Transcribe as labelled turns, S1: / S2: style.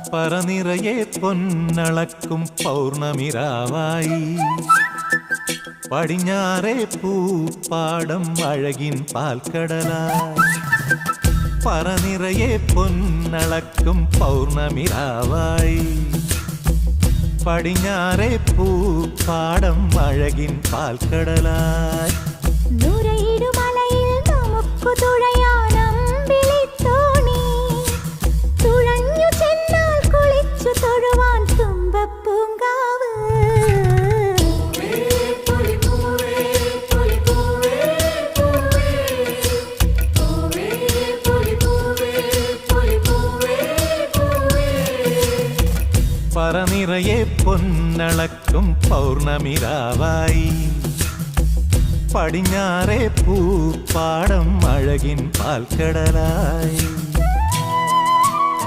S1: പറനിറയെ പൊന്നളക്കും പൗർണമിരാവായി പടിഞ്ഞാറേ പൂപ്പാടം അഴകിൻ പാൽക്കടലായി പറനിറയെ പൊന്നളക്കും പൗർണമിരാവായി പടിഞ്ഞാറേ പൂപ്പാടം അഴകിൻ പാൽക്കടലായി
S2: നൂരയിടുമലയിൽ നമുക്കു തുഴയാനമ്പിളിത്തോണി തുഴഞ്ഞു ചെന്നാൽ കുളിച്ചു തൊഴുവാൻ തുമ്പപ്പൂങ്കാവ്
S1: പറനിറയെ പൊന്നളക്കും പൗർണമിരാവായി പടിഞ്ഞാറേ പൂപ്പാടം അഴകിൻ പാൽക്കടലായി